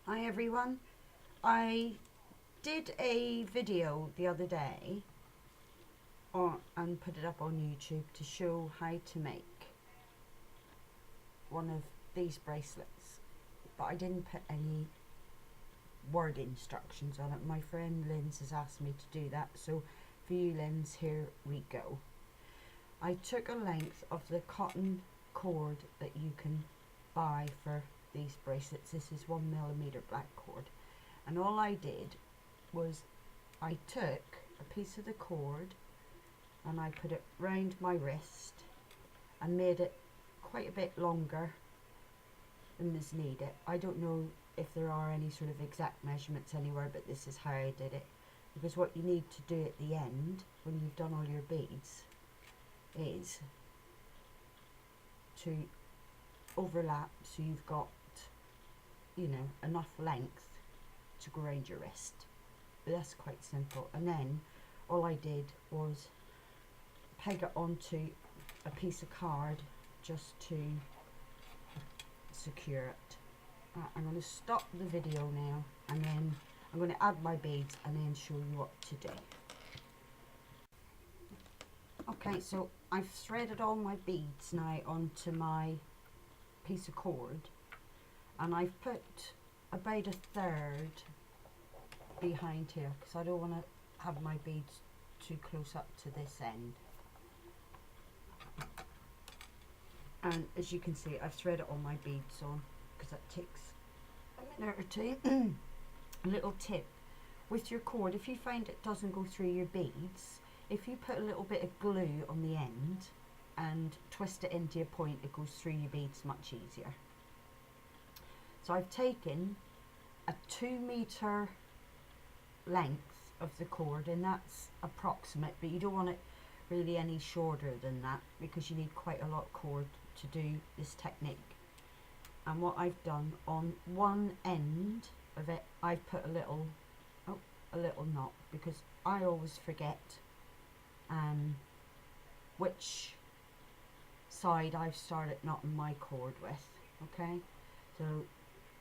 Hi everyone, I did a video the other day and put it up on YouTube to show how to make one of these bracelets, but I didn't put any word instructions on it. My friend Lynn's has asked me to do that, so for you Lynn's, here we go. I took a length of the cotton cord that you can buy for these bracelets. This is 1mm black cord, and all I did was I took a piece of the cord and I put it round my wrist and made it quite a bit longer than is needed. I don't know if there are any sort of exact measurements anywhere, but this is how I did it, because what you need to do at the end when you've done all your beads is to overlap, so you've got, you know, enough length to go around your wrist. But that's quite simple. And then all I did was peg it onto a piece of card just to secure it. I'm going to stop the video now, and then I'm going to add my beads and then show you what to do. Okay, so I've threaded all my beads now onto my piece of cord, and I've put about a third behind here because I don't want to have my beads too close up to this end. And as you can see, I've threaded all my beads on because that takes a minute or two. A little tip with your cord: if you find it doesn't go through your beads, if you put a little bit of glue on the end and twist it into a point, it goes through your beads much easier. So I've taken a 2-meter length of the cord, and that's approximate, but you don't want it really any shorter than that because you need quite a lot of cord to do this technique. And what I've done on one end of it, I've put a little knot, because I always forget which side I've started knotting my cord with. Okay, so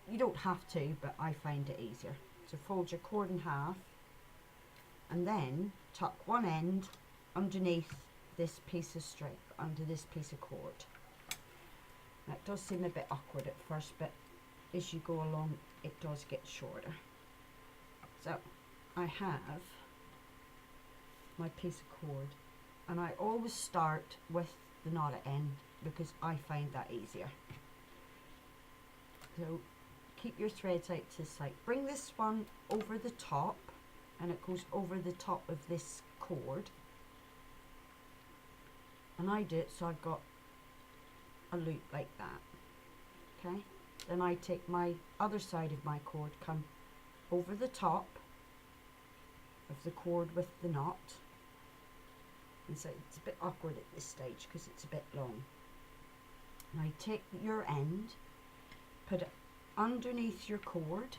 you don't have to, but I find it easier. So fold your cord in half and then tuck one end underneath this piece of strip, under this piece of cord. Now it does seem a bit awkward at first, but as you go along it does get shorter. So I have my piece of cord, and I always start with the knotted end because I find that easier. So keep your threads out to the side. Bring this one over the top, and it goes over the top of this cord. And I do it so I've got a loop like that. Okay. Then I take my other side of my cord, come over the top of the cord with the knot. And so it's a bit awkward at this stage because it's a bit long. And I take your end, put it underneath your cord,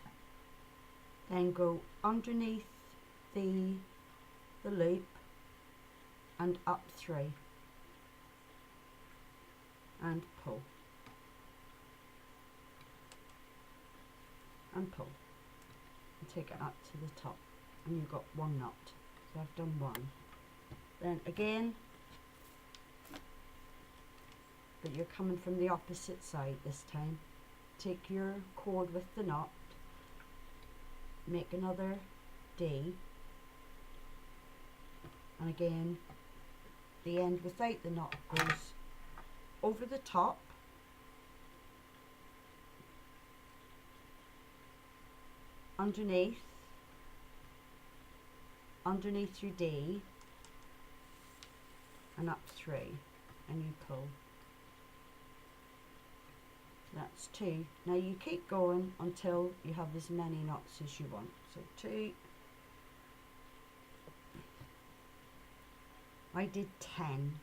then go underneath the loop and up through and pull and pull and take it up to the top, and you've got one knot. So I've done one. Then again, but you're coming from the opposite side this time. Take your cord with the knot, make another D, and again the end without the knot goes over the top, underneath your D, and up through, and you pull. That's 2. Now you keep going until you have as many knots as you want. So 2. I did 10,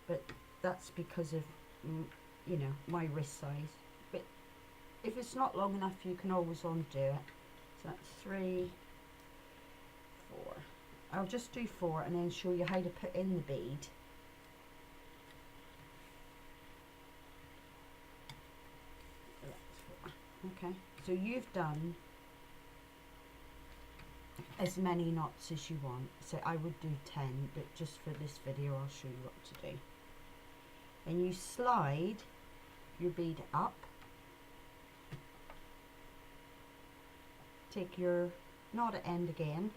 but that's because of, you know, my wrist size. But if it's not long enough, you can always undo it. So that's 3, 4. I'll just do 4 and then show you how to put in the bead. That's 4. Okay, so you've done as many knots as you want. So I would do 10, but just for this video I'll show you what to do. And you slide your bead up, take your knot end again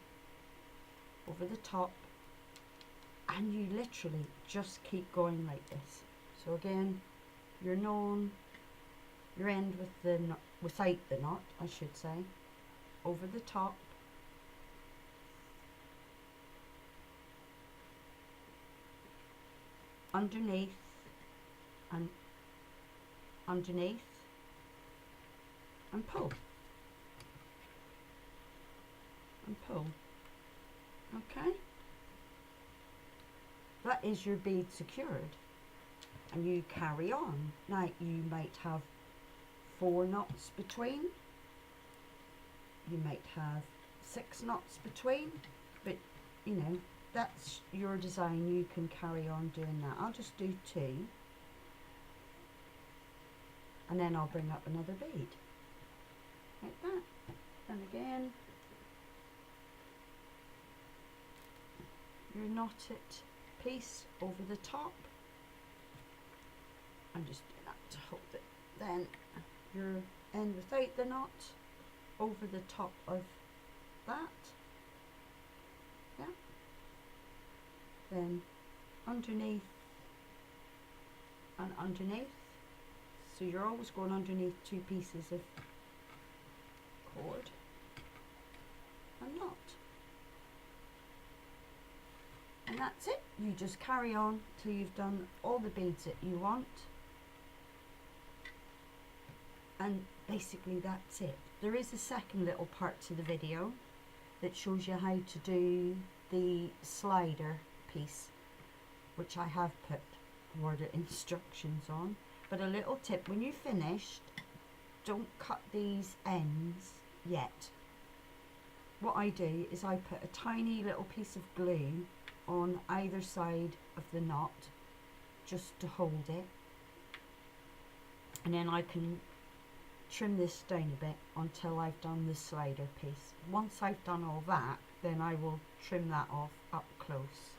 over the top, and you literally just keep going like this. So again, your end with the knot, without the knot I should say, over the top, underneath, and underneath, and pull, and pull. Okay, that is your bead secured, and you carry on. Now you might have 4 knots between, you might have 6 knots between, but you know, that's your design. You can carry on doing that. I'll just do 2, and then I'll bring up another bead like that, and again your knotted piece over the top. I'm just doing that to hold it. Then your end without the knot over the top of that. Yeah. Then underneath and underneath. So you're always going underneath 2 pieces of cord and knot. And that's it. You just carry on till you've done all the beads that you want. And basically that's it. There is a second little part to the video that shows you how to do the slider piece, which I have put worded instructions on. But a little tip, when you've finished, don't cut these ends yet. What I do is I put a tiny little piece of glue on either side of the knot just to hold it, and then I can trim this down a bit until I've done the slider piece. Once I've done all that, then I will trim that off up close,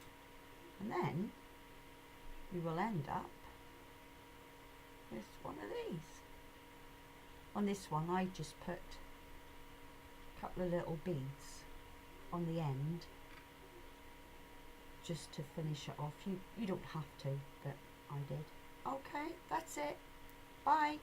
and then you will end up with one of these. On this one I just put a couple of little beads on the end just to finish it off. You don't have to, but I did. Okay, that's it. Bye.